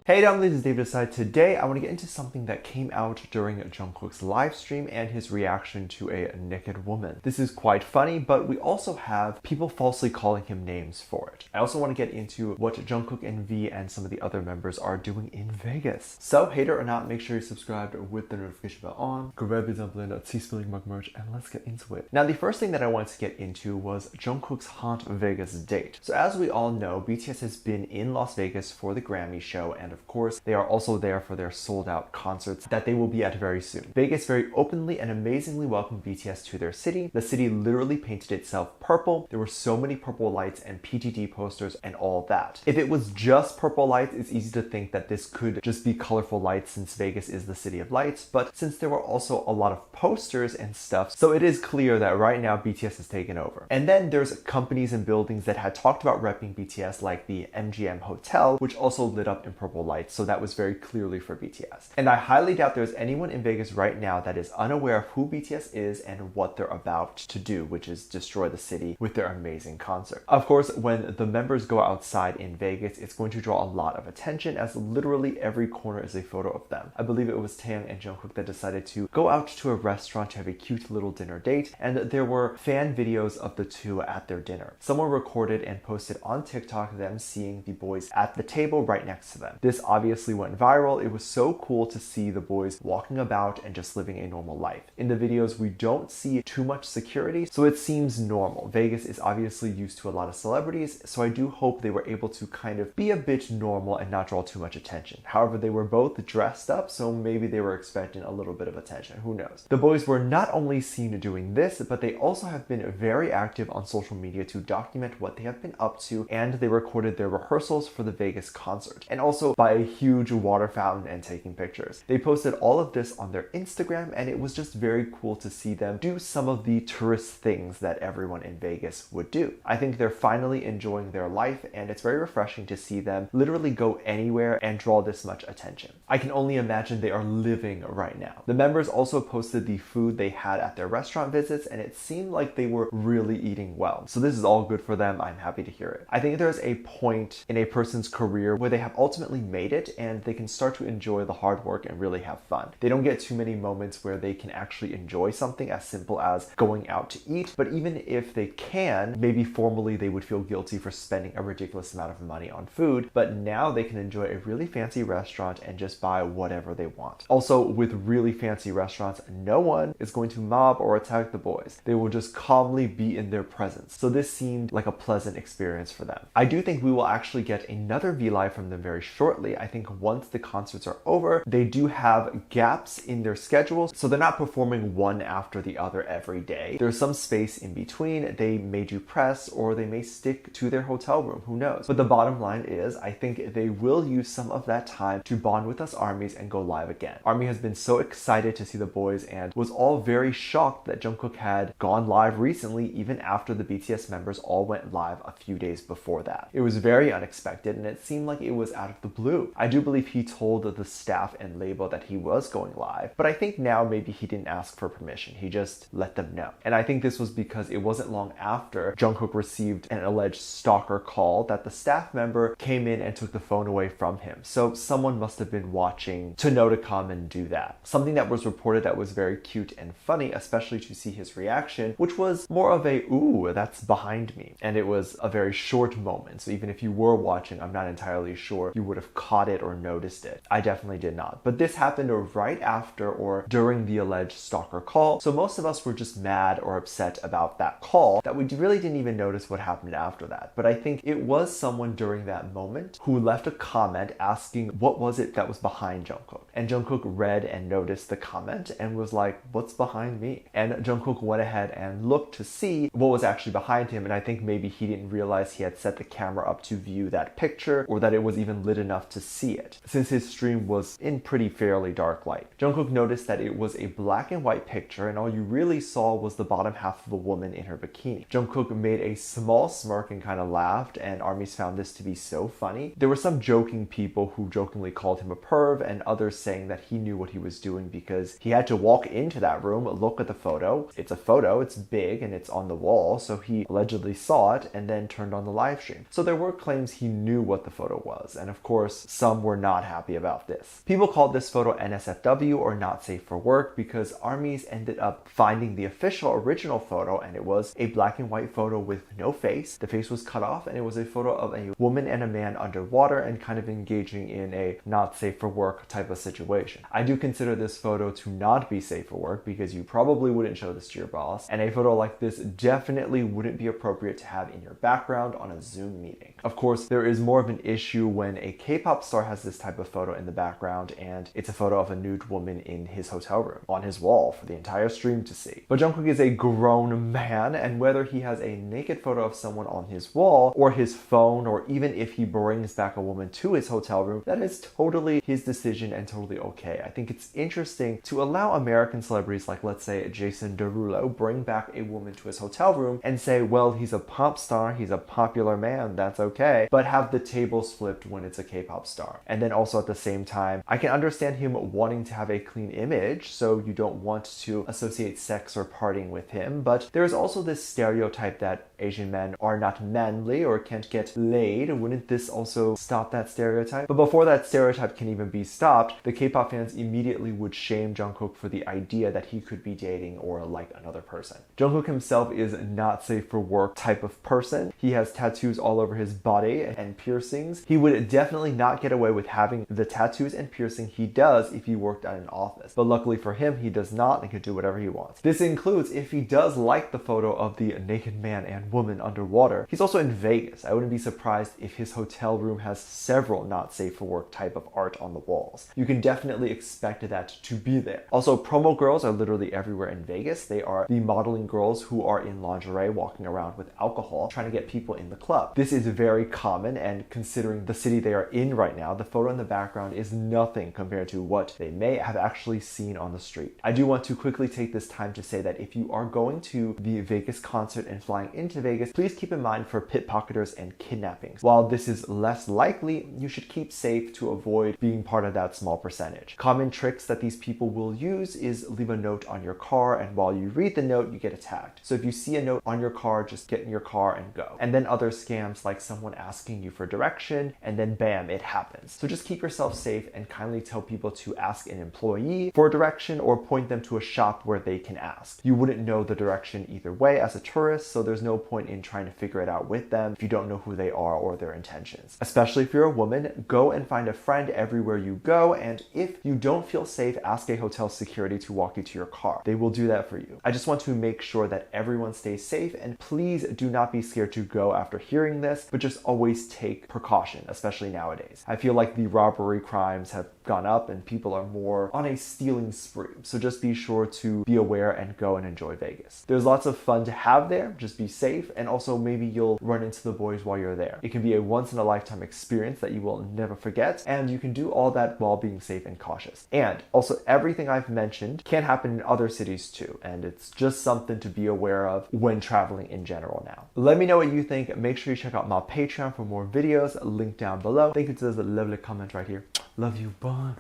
Hey Domly, this is David Aside. Today I want to get into something that came out during Jungkook's live stream and his reaction to a naked woman. This is quite funny, but we also have people falsely calling him names for it. I also want to get into what Jungkook and V and some of the other members are doing in Vegas. So, hater or not, make sure you subscribe with the notification bell on, grab your teespilling mug merch, and let's get into it. Now, the first thing that I wanted to get into was Jungkook's haunt Vegas date. So as we all know, BTS has been in Las Vegas for the Grammy show, and of course, they are also there for their sold-out concerts that they will be at very soon. Vegas very openly and amazingly welcomed BTS to their city. The city literally painted itself purple. There were so many purple lights and PTD posters and all that. If it was just purple lights, it's easy to think that this could just be colorful lights since Vegas is the city of lights, but since there were also a lot of posters and stuff, so it is clear that right now BTS has taken over. And then there's companies and buildings that had talked about repping BTS, like the MGM Hotel, which also lit up in purple lights, so that was very clearly for BTS. And I highly doubt there's anyone in Vegas right now that is unaware of who BTS is and what they're about to do, which is destroy the city with their amazing concert. Of course, when the members go outside in Vegas, it's going to draw a lot of attention, as literally every corner is a photo of them. I believe it was Taeyang and Jungkook that decided to go out to a restaurant to have a cute little dinner date, and there were fan videos of the two at their dinner. Someone recorded and posted on TikTok them seeing the boys at the table right next to them. This obviously went viral. It was so cool to see the boys walking about and just living a normal life. In the videos, we don't see too much security, so it seems normal. Vegas is obviously used to a lot of celebrities, so I do hope they were able to kind of be a bit normal and not draw too much attention. However, they were both dressed up, so maybe they were expecting a little bit of attention. Who knows? The boys were not only seen doing this, but they also have been very active on social media to document what they have been up to, and they recorded their rehearsals for the Vegas concert, and also by a huge water fountain and taking pictures. They posted all of this on their Instagram, and it was just very cool to see them do some of the tourist things that everyone in Vegas would do. I think they're finally enjoying their life, and it's very refreshing to see them literally go anywhere and draw this much attention. I can only imagine they are living right now. The members also posted the food they had at their restaurant visits, and it seemed like they were really eating well. So this is all good for them. I'm happy to hear it. I think there's a point in a person's career where they have ultimately made it and they can start to enjoy the hard work and really have fun. They don't get too many moments where they can actually enjoy something as simple as going out to eat, but even if they can, maybe formerly they would feel guilty for spending a ridiculous amount of money on food, but now they can enjoy a really fancy restaurant and just buy whatever they want. Also, with really fancy restaurants, no one is going to mob or attack the boys. They will just calmly be in their presence. So this seemed like a pleasant experience for them. I do think we will actually get another V-Live from them very shortly. I think once the concerts are over, they do have gaps in their schedules, so they're not performing one after the other every day. There's some space in between. They may do press, or they may stick to their hotel room, who knows? But the bottom line is, I think they will use some of that time to bond with us ARMYs and go live again. ARMY has been so excited to see the boys and was all very shocked that Jungkook had gone live recently, even after the BTS members all went live a few days before that. It was very unexpected, and it seemed like it was out of the blue. I do believe he told the staff and label that he was going live, but I think now maybe he didn't ask for permission. He just let them know. And I think this was because it wasn't long after Jungkook received an alleged stalker call that the staff member came in and took the phone away from him. So someone must have been watching to know to come and do that. Something that was reported that was very cute and funny, especially to see his reaction, which was more of a, ooh, that's behind me. And it was a very short moment. So even if you were watching, I'm not entirely sure you would have caught it or noticed it. I definitely did not. But this happened right after or during the alleged stalker call. So most of us were just mad or upset about that call that we really didn't even notice what happened after that. But I think it was someone during that moment who left a comment asking what was it that was behind Jungkook. And Jungkook read and noticed the comment and was like, what's behind me? And Jungkook went ahead and looked to see what was actually behind him. And I think maybe he didn't realize he had set the camera up to view that picture, or that it was even lit enough to see it, since his stream was in pretty fairly dark light. Jungkook noticed that it was a black and white picture, and all you really saw was the bottom half of a woman in her bikini. Jungkook made a small smirk and kind of laughed, and ARMYs found this to be so funny. There were some joking people who jokingly called him a perv, and others saying that he knew what he was doing because he had to walk into that room, look at the photo. It's a photo, it's big, and it's on the wall, so he allegedly saw it and then turned on the live stream. So there were claims he knew what the photo was, and of course course, some were not happy about this. People called this photo NSFW, or not safe for work, because armies ended up finding the official original photo, and it was a black and white photo with no face. The face was cut off, and it was a photo of a woman and a man underwater and kind of engaging in a not safe for work type of situation. I do consider this photo to not be safe for work because you probably wouldn't show this to your boss, and a photo like this definitely wouldn't be appropriate to have in your background on a Zoom meeting. Of course, there is more of an issue when a K-pop star has this type of photo in the background and it's a photo of a nude woman in his hotel room on his wall for the entire stream to see. But Jungkook is a grown man, and whether he has a naked photo of someone on his wall or his phone, or even if he brings back a woman to his hotel room, that is totally his decision and totally okay. I think it's interesting to allow American celebrities like, let's say, Jason Derulo bring back a woman to his hotel room and say, well, he's a pop star, he's a popular man, that's okay, but have the tables flipped when it's a K-pop star. And then also at the same time, I can understand him wanting to have a clean image, so you don't want to associate sex or partying with him, but there is also this stereotype that Asian men are not manly or can't get laid. Wouldn't this also stop that stereotype? But before that stereotype can even be stopped, the K-pop fans immediately would shame Jungkook for the idea that he could be dating or like another person. Jungkook himself is not safe for work type of person. He has tattoos all over his body and piercings. He would definitely not get away with having the tattoos and piercing he does if he worked at an office. But luckily for him, he does not and can do whatever he wants. This includes if he does like the photo of the naked man and woman underwater. He's also in Vegas. I wouldn't be surprised if his hotel room has several not safe for work type of art on the walls. You can definitely expect that to be there. Also, promo girls are literally everywhere in Vegas. They are the modeling girls who are in lingerie walking around with alcohol trying to get people in the club. This is very common, and considering the city they are in right now, the photo in the background is nothing compared to what they may have actually seen on the street. I do want to quickly take this time to say that if you are going to the Vegas concert and flying into Vegas, please keep in mind for pickpocketers and kidnappings. While this is less likely, you should keep safe to avoid being part of that small percentage. Common tricks that these people will use is leave a note on your car, and while you read the note, you get attacked. So if you see a note on your car, just get in your car and go. And then other scams like someone asking you for direction, and then bam, it happens. So just keep yourself safe and kindly tell people to ask an employee for direction or point them to a shop where they can ask. You wouldn't know the direction either way as a tourist, so there's no point in trying to figure it out with them if you don't know who they are or their intentions. Especially if you're a woman, go and find a friend everywhere you go, and if you don't feel safe, ask a hotel security to walk you to your car. They will do that for you. I just want to make sure that everyone stays safe, and please do not be scared to go after hearing this, but just always take precaution, especially nowadays. I feel like the robbery crimes have gone up and people are more on a stealing spree. So just be sure to be aware and go and enjoy Vegas. There's lots of fun to have there. Just be safe, and also maybe you'll run into the boys while you're there. It can be a once-in-a-lifetime experience that you will never forget, and you can do all that while being safe and cautious. And also, everything I've mentioned can happen in other cities too, and it's just something to be aware of when traveling in general now. Let me know what you think. Make sure you check out my Patreon for more videos, link down below. Thank you to those lovely comments right here. Love you, bye.